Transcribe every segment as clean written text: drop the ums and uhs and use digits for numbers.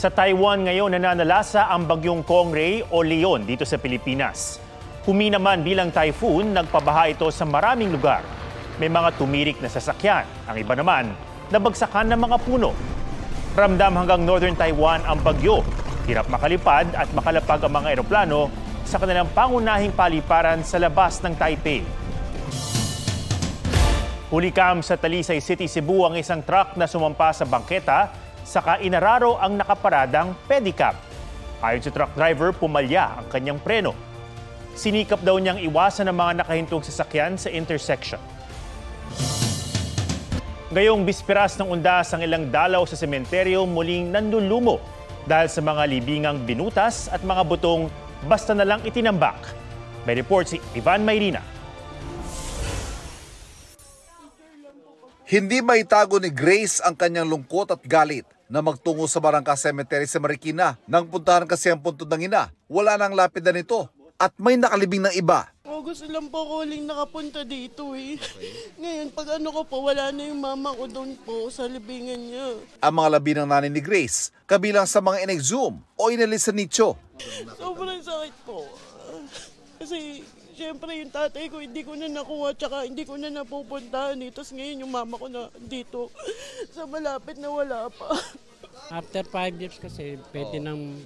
Sa Taiwan ngayon nananalasa ang bagyong Kongray o Leon dito sa Pilipinas. Humina man bilang typhoon, nagpabaha ito sa maraming lugar. May mga tumirik na sasakyan, ang iba naman nabagsakan ng mga puno. Ramdam hanggang northern Taiwan ang bagyo. Hirap makalipad at makalapag ang mga eroplano sa kanilang pangunahing paliparan sa labas ng Taipei. Hulikam sa Talisay City, Cebu ang isang truck na sumampa sa bangketa saka inararo ang nakaparadang pedicab. Ayon sa truck driver, pumalya ang kanyang preno. Sinikap daw niyang iwasan ang mga nakahintong sasakyan sa intersection. Ngayong bisperas ng undas ang ilang dalaw sa sementeryo muling nandulumo dahil sa mga libingang binutas at mga butong basta na lang itinambak. May report si Ivan Mayrina. Hindi maitago ni Grace ang kanyang lungkot at galit na magtungo sa Barangka Cemetery sa Marikina. Nang puntahan kasi ang puntod ng ina, wala nang lapida nito at may nakalibing ng iba. Gusto lang po ko uling nakapunta dito eh. Ngayon, pag ano ko po, wala na yung mama ko doon po sa libingan niya. Ang mga labi ng nanay ni Grace, kabilang sa mga in-exhume o inalis sa nicho. Sobrang sakit po. Kasi siyempre yung tatay ko hindi ko na nakuha tsaka hindi ko na napupuntahan eh. Tapos ngayon yung mama ko na dito sa malapit na wala pa. After 5 years kasi pwede nang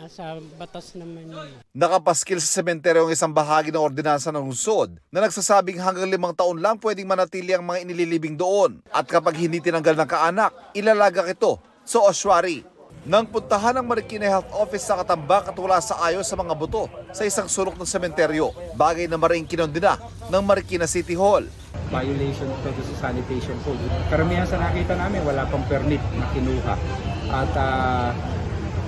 sa batas naman yun. Nakapaskil sa sementeryo ang isang bahagi ng ordinansa ng lungsod na nagsasabing hanggang 5 taon lang pwedeng manatili ang mga inililibing doon. At kapag hindi tinanggal ng kaanak, ilalagak ito sa ossuary. Nang puntahan ng Marikina Health Office sa Katambak at wala sa ayos sa mga buto sa isang sulok ng sementeryo, bagay na maring kinondena ng Marikina City Hall. Violation ito sa sanitation code. Karamihan sa nakita namin wala pang permit na kinuha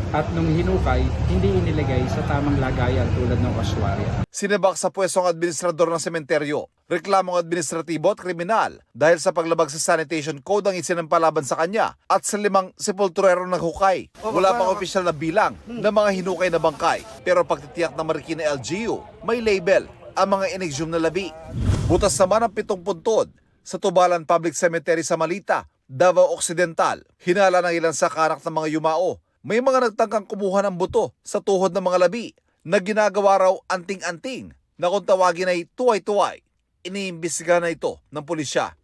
at nung hinukay, hindi inilagay sa tamang lagayan tulad ng ossuary. Sinibak sa pwesto ang administrador ng sementeryo. Reklamong administratibo at kriminal dahil sa paglabag sa sanitation code ang isinampalaban sa kanya at sa 5 sepulturero na hukay. Wala pang opisyal na bilang ng mga hinukay na bangkay. Pero pagtitiyak ng Marikina LGU, may label ang mga in-exhume na labi. Butas naman ang 7 puntod sa Tubalan Public Cemetery sa Malita, Davao Occidental. Hinala ng ilan sa kanak ng mga yumao. May mga nagtangkang kumuha ng buto sa tuhod ng mga labi na ginagawa raw anting-anting na kung tawagin ay tuway-tuway. Iniimbestiga na ito ng pulisya.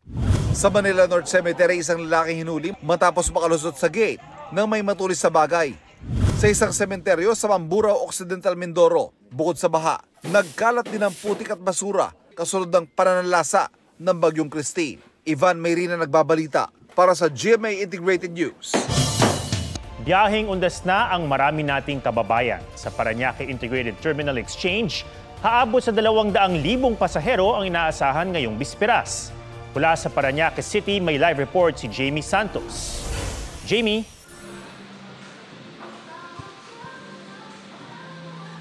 Sa Manila North Cemetery, isang lalaking hinuli matapos makalusot sa gate nang may matulis sa bagay. Sa isang sementeryo sa Mamburao Occidental, Mindoro, bukod sa baha, nagkalat din ng putik at basura kasunod ng pananalasa ng bagyong Christine. Ivan Mayrina nagbabalita para sa GMA Integrated News. Biyaheng undas na ang marami nating kababayan. Sa Parañaque Integrated Terminal Exchange, haabot sa 200,000 pasahero ang inaasahan ngayong bisperas. Mula sa Parañaque City, may live report si Jamie Santos. Jamie?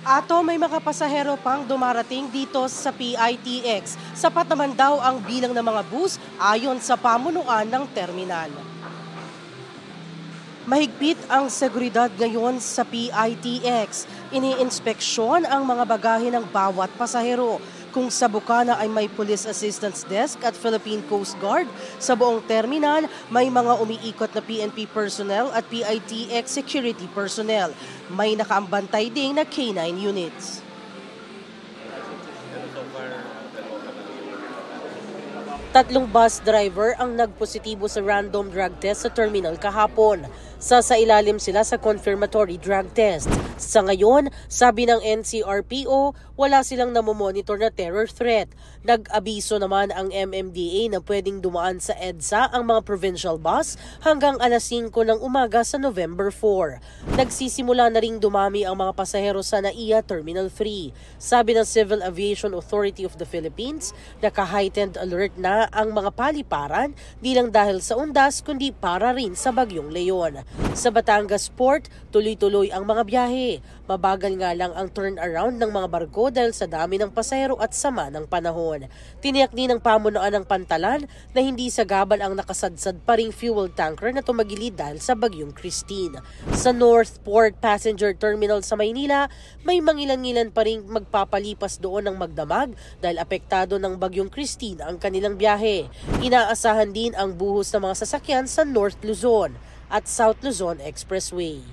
Ato, may mga pasahero pang dumarating dito sa PITX. Sapat naman daw ang bilang ng mga bus ayon sa pamunuan ng terminal. Mahigpit ang seguridad ngayon sa PITX. Iniinspeksyon ang mga bagahe ng bawat pasahero. Kung sa Bukana ay may Police Assistance Desk at Philippine Coast Guard, sa buong terminal may mga umiikot na PNP personnel at PITX security personnel. May nakaambantay ding na K9 units. Tatlong bus driver ang nagpositibo sa random drug test sa terminal kahapon. Sasailalim sila sa confirmatory drug test. Sa ngayon, sabi ng NCRPO, wala silang namomonitor na terror threat. Nag-abiso naman ang MMDA na pwedeng dumaan sa EDSA ang mga provincial bus hanggang alas 5 ng umaga sa November 4. Nagsisimula na ring dumami ang mga pasahero sa NAIA Terminal 3. Sabi ng Civil Aviation Authority of the Philippines, naka-heightened alert na ang mga paliparan di lang dahil sa undas kundi para rin sa bagyong Leon. Sa Batangas Port, tuloy-tuloy ang mga biyahe. Mabagal nga lang ang turnaround ng mga barko dahil sa dami ng pasahero at sama ng panahon. Tiniyak din ng pamunuan ng Pantalan na hindi sagabal ang nakasadsad pa ring fuel tanker na tumagilid dahil sa bagyong Christine. Sa North Port Passenger Terminal sa Maynila, may mangilan-ngilan pa ring magpapalipas doon ng magdamag dahil apektado ng bagyong Christine ang kanilang biyahe. Inaasahan din ang buhos ng mga sasakyan sa North Luzon. at South Luzon Expressway.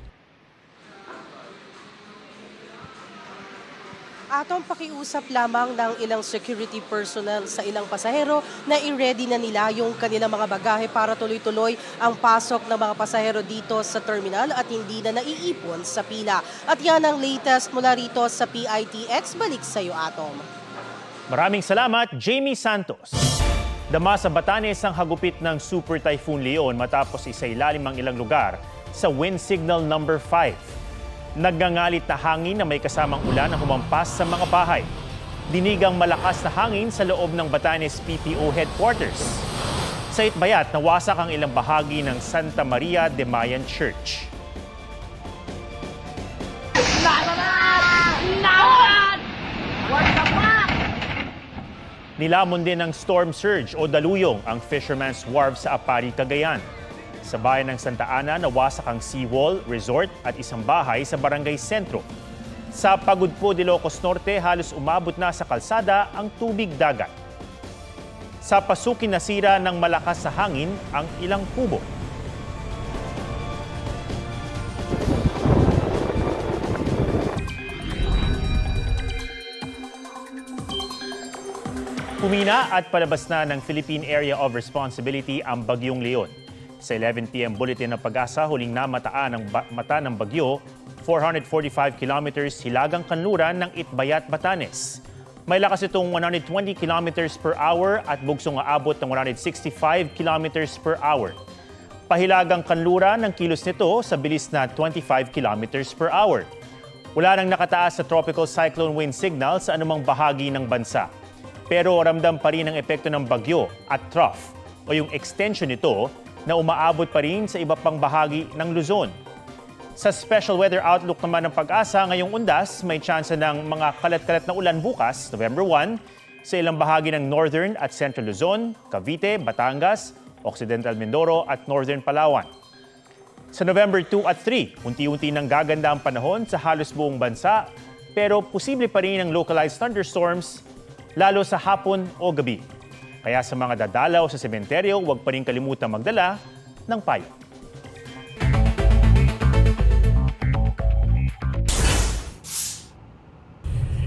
Atong pakiusap lamang ng ilang security personnel sa ilang pasahero na i-ready na nila yung kanilang mga bagahe para tuloy-tuloy ang pasok ng mga pasahero dito sa terminal at hindi na naiipon sa pila. At yan ang latest mula rito sa PITX. Balik sa iyo, Atom. Maraming salamat, Jamie Santos. Dama sa Batanes ang hagupit ng Super Typhoon Leon matapos isailalim ang ilang lugar sa wind signal number 5. Nagngangalit na hangin na may kasamang ulan ang humampas sa mga bahay. Dinigang malakas na hangin sa loob ng Batanes PPO headquarters. Sa Itbayat, nawasak ang ilang bahagi ng Santa Maria de Mayan Church. Nilamon din ng storm surge o daluyong ang Fisherman's Wharf sa Apari, Cagayan. Sa bayan ng Santa Ana, nawasak ang seawall, resort at isang bahay sa Barangay Sentro. Sa Pagudpo, Ilocos Norte, halos umabot na sa kalsada ang tubig dagat. Sa Pasukin, nasira ng malakas sa hangin ang ilang kubo. Humina at palabas na ng Philippine Area of Responsibility ang Bagyong Leon. Sa 11 p.m. bulletin ng Pag-asa, huling namataan ang mata ng bagyo, 445 kilometers hilagang kanluran ng Itbayat, Batanes. May lakas itong 120 kilometers per hour at bugsong aabot ng 165 kilometers per hour. Pahilagang kanluran ng kilos nito sa bilis na 25 kilometers per hour. Wala nang nakataas sa tropical cyclone wind signal sa anumang bahagi ng bansa. Pero ramdam pa rin ang epekto ng bagyo at trough o yung extension nito na umaabot pa rin sa iba pang bahagi ng Luzon. Sa special weather outlook naman ng Pag-asa, ngayong undas may tsansa ng mga kalat-kalat na ulan bukas, November 1, sa ilang bahagi ng Northern at Central Luzon, Cavite, Batangas, Occidental Mindoro at Northern Palawan. Sa November 2 at 3, unti-unti nang gaganda ang panahon sa halos buong bansa, pero posible pa rin ang localized thunderstorms lalo sa hapon o gabi. Kaya sa mga dadalaw sa sementeryo, huwag pa rin kalimutang magdala ng payo.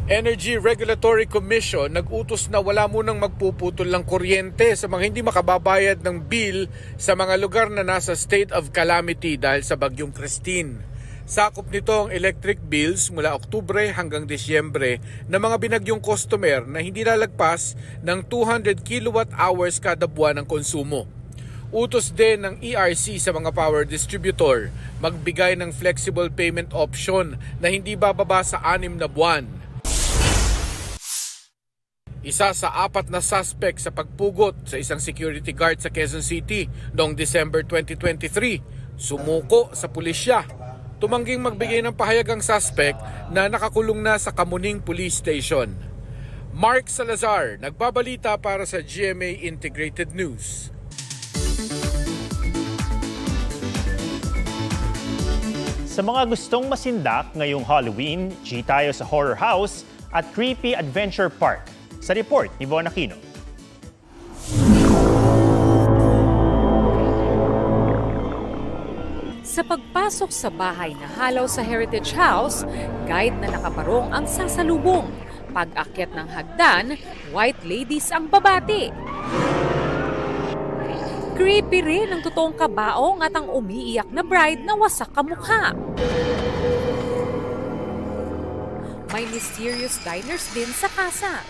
Energy Regulatory Commission nag-utos na wala munang magpuputol ng kuryente sa mga hindi makababayad ng bill sa mga lugar na nasa state of calamity dahil sa Bagyong Christine. Sakop nito ang electric bills mula Oktubre hanggang Disyembre ng mga binagyong customer na hindi lalagpas ng 200 kilowatt-hours kada buwan ng konsumo. Utos din ng ERC sa mga power distributor magbigay ng flexible payment option na hindi bababa sa 6 na buwan. Isa sa 4 na suspect sa pagpugot sa isang security guard sa Quezon City noong December 2023, sumuko sa pulisya. Tumangging magbigay ng pahayag ang suspect na nakakulong na sa Kamuning Police Station. Mark Salazar, nagbabalita para sa GMA Integrated News. Sa mga gustong masindak ngayong Halloween, G tayo sa Horror House at Creepy Adventure Park. Sa report ni Von Aquino. Sa pagpasok sa bahay na halaw sa Heritage House, guide na nakabarong ang sasalubong. Pag-akyat ng hagdan, white ladies ang babati. Creepy rin ang totoong kabaong at ang umiiyak na bride na wasak kamukha. May mysterious diners din sa kasa.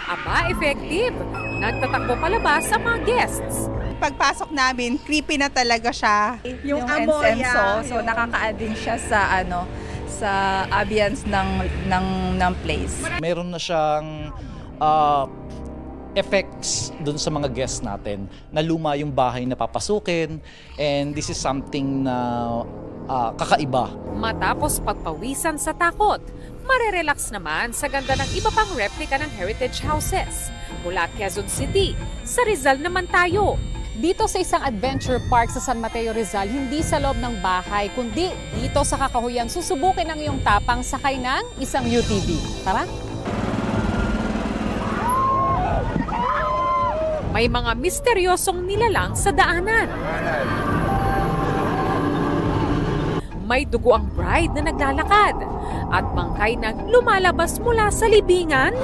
Aba, effective! Nagtatakbo palabas sa mga guests. Pagpasok namin, creepy na talaga siya. Yung incenso, so nakaka-add din siya sa sa ambience ng place. Meron na siyang effects dun sa mga guests natin na luma yung bahay na papasukin, and this is something na kakaiba. Matapos pagpawisan sa takot, marerelax naman sa ganda ng iba pang replika ng heritage houses. Mula Quezon City, sa Rizal naman tayo. Dito sa isang adventure park sa San Mateo, Rizal, hindi sa loob ng bahay, kundi dito sa Kakahuyan, susubukin ang iyong tapang sakay ng isang UTV. Tara! May mga misteryosong nilalang sa daanan. may dugo ang bride na naglalakad at bangkay na lumalabas mula sa libingan.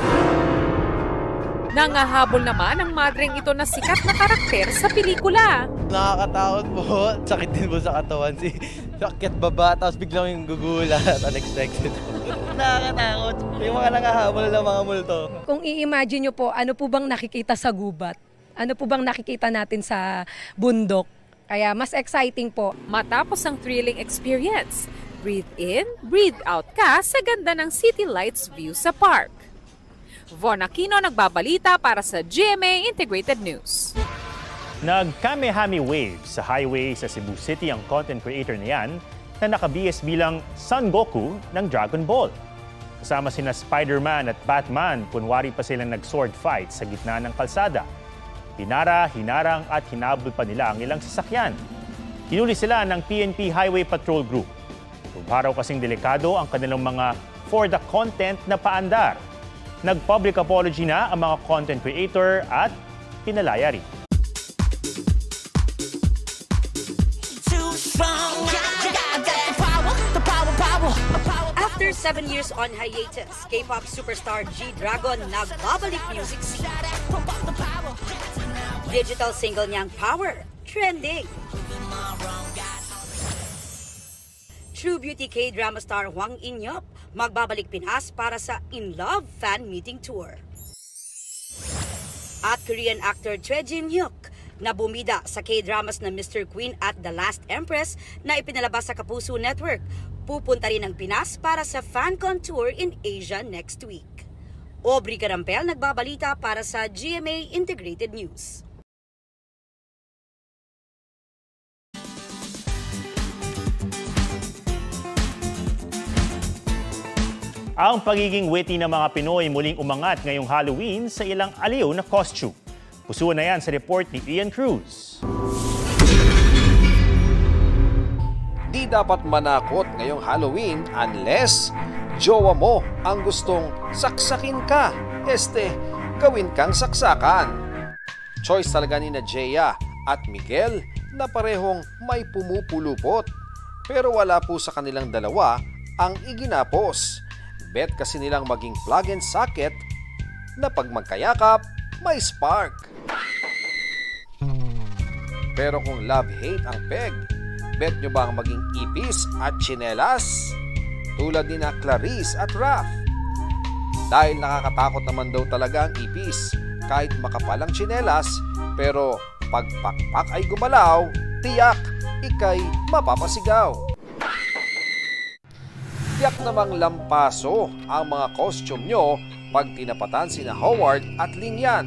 Nangahabol naman ang madreng ito na sikat na karakter sa pelikula. Nakakatakot po. Sakit din po sa katawan. Sakit baba, tapos biglang yung gugulat. Unexpected. Nakakatakot. Yung mga nangahabol na mga multo. Kung i-imagine nyo po, ano po bang nakikita sa gubat? Ano po bang nakikita natin sa bundok? Kaya mas exciting po. Matapos ang thrilling experience, breathe in, breathe out ka sa ganda ng city lights view sa park. Von Aquino nagbabalita para sa GMA Integrated News. Nag-kamehame wave sa highway sa Cebu City ang content creator na yan na nakabihis bilang Son Goku ng Dragon Ball. Kasama sina Spider-Man at Batman, kunwari pa silang nag-sword fight sa gitna ng kalsada. Pinara, hinarang at hinabol pa nila ang ilang sasakyan. Hinuli sila ng PNP Highway Patrol Group. Araw kasing delikado ang kanilang mga for the content na paandar. Nag-public apology na ang mga content creator at pinalaya rin. After 7 years on hiatus, K-pop superstar G-Dragon nagbabalik music scene. Digital single niyang Power, trending. True Beauty K-drama star Hwang In-yeop magbabalik Pinas para sa In Love fan meeting tour. At Korean actor Choi Jin-hyuk na bumida sa K-dramas na Mr. Queen at The Last Empress na ipinalabas sa Kapuso Network. Pupunta rin ng Pinas para sa FanCon tour in Asia next week. Aubrey Carampel nagbabalita para sa GMA Integrated News. Ang pagiging witty ng mga Pinoy muling umangat ngayong Halloween sa ilang aliw na costume. Pusuan na yan sa report ni Ian Cruz. Di dapat manakot ngayong Halloween unless jowa mo ang gustong saksakin ka. Gawin kang saksakan. Choice talaga ni Jaya at Miguel na parehong may pumupulupot. Pero wala po sa kanilang dalawa ang iginapos. Bet kasi nilang maging plug and socket na pag magkayakap, may spark. Pero kung love-hate ang peg, bet nyo ba ang maging ipis at tsinelas? Tulad ni na Clarice at Raph. Dahil nakakatakot naman daw talaga ang ipis, kahit makapalang tsinelas, pero pag pakpak ay gumalaw, tiyak, ikay mapapasigaw. Tiyak namang lampaso ang mga costume nyo pag tinapatan sina Howard at Lingyan.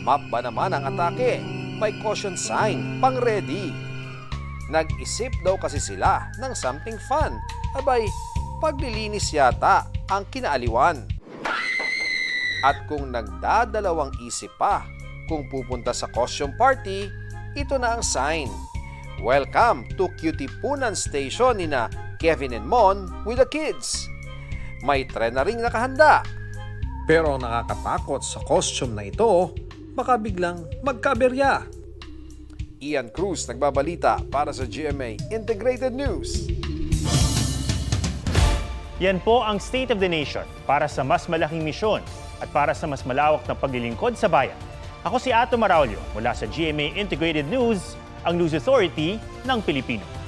Map ba naman ang atake? May caution sign, pang ready. Nag-isip daw kasi sila ng something fun. Abay, paglilinis yata ang kinaaliwan. At kung nagdadalawang isip pa kung pupunta sa costume party, ito na ang sign. Welcome to Kutipunan Station ni na Kevin and Mon with the kids. May tren na ring nakahanda. Pero ang nakakatakot sa costume na ito, baka biglang magkaberya. Ian Cruz nagbabalita para sa GMA Integrated News. Yan po ang State of the Nation para sa mas malaking misyon at para sa mas malawak na paglilingkod sa bayan. Ako si Ato Maraulio mula sa GMA Integrated News, ang News Authority ng Pilipino.